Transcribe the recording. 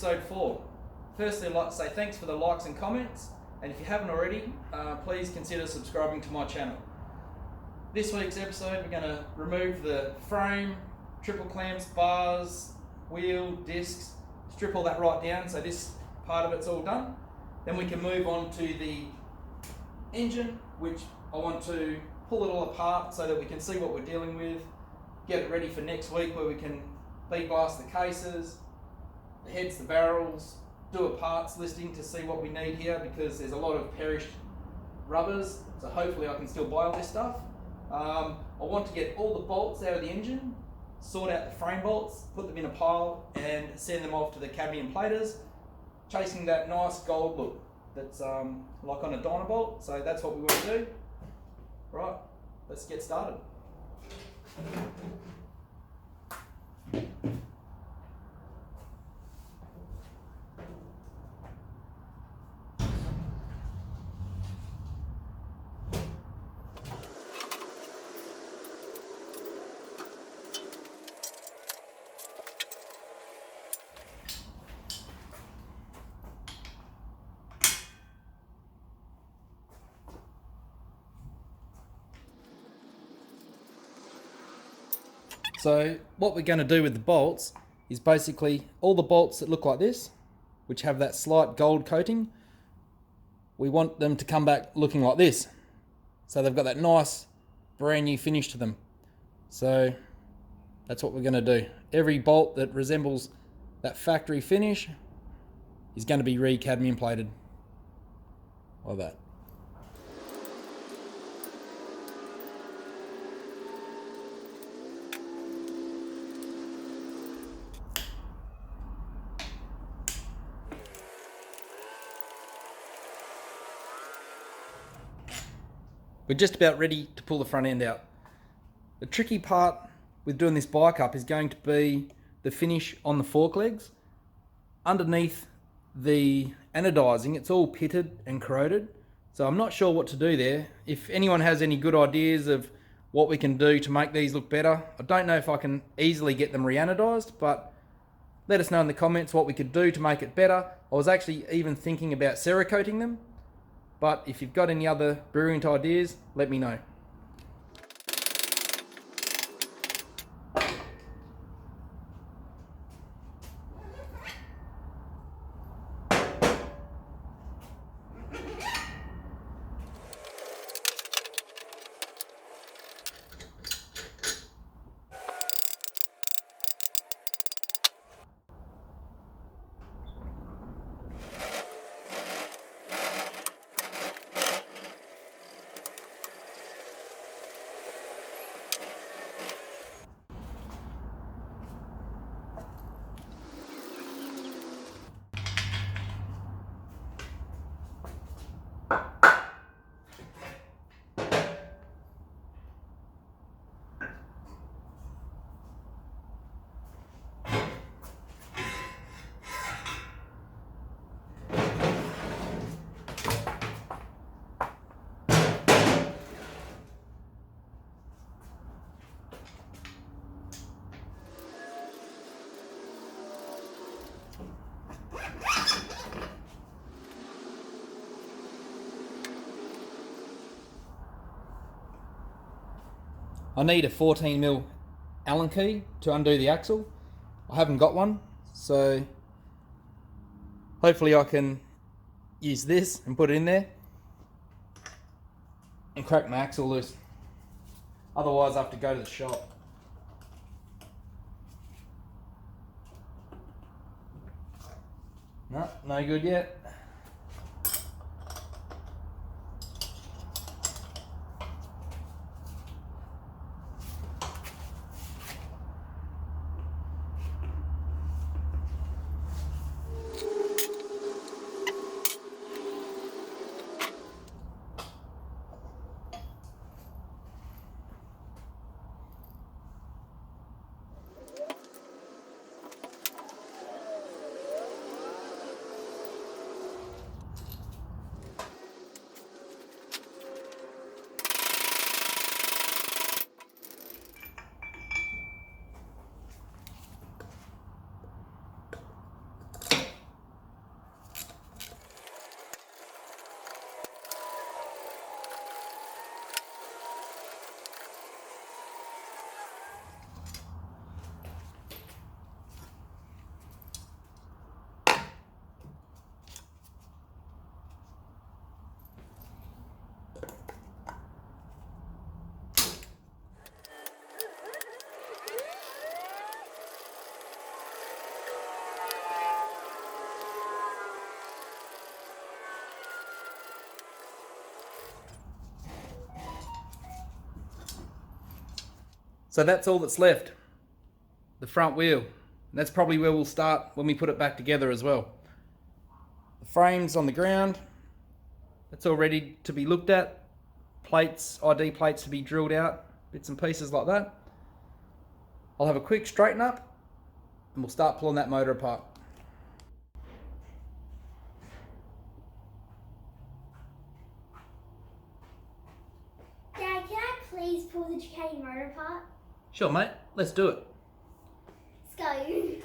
episode 4. Firstly, I'd like to say thanks for the likes and comments, and if you haven't already, please consider subscribing to my channel. This week's episode, we're going to remove the frame, triple clamps, bars, wheel, discs, strip all that right down so this part of it's all done. Then we can move on to the engine, which I want to pull it all apart so that we can see what we're dealing with, get it ready for next week where we can bead blast the cases, the heads, the barrels, do a parts listing to see what we need here because there's a lot of perished rubbers, so hopefully I can still buy all this stuff. I want to get all the bolts out of the engine, sort out the frame bolts, put them in a pile and send them off to the cadmium platers, chasing that nice gold look that's like on a Dynabolt, so that's what we want to do. Right, let's get started. So what we're going to do with the bolts is basically all the bolts that look like this, which have that slight gold coating, we want them to come back looking like this. So they've got that nice brand new finish to them. So that's what we're going to do. Every bolt that resembles that factory finish is going to be re-cadmium plated like that. We're just about ready to pull the front end out. The tricky part with doing this bike up is going to be the finish on the fork legs. Underneath the anodizing, it's all pitted and corroded, so I'm not sure what to do there. If anyone has any good ideas of what we can do to make these look better, I don't know if I can easily get them re-anodized, but let us know in the comments what we could do to make it better. I was actually even thinking about cerakoting them, but if you've got any other brilliant ideas, let me know. I need a 14mm Allen key to undo the axle. I haven't got one, so hopefully I can use this and put it in there and crack my axle loose. Otherwise I have to go to the shop. No good yet. So that's all that's left, the front wheel. And that's probably where we'll start when we put it back together as well. The frame's on the ground. It's all ready to be looked at. Plates, ID plates to be drilled out, bits and pieces like that. I'll have a quick straighten up and we'll start pulling that motor apart. Dad, can I please pull the Ducati motor apart? Sure, mate. Let's do it. Let's go.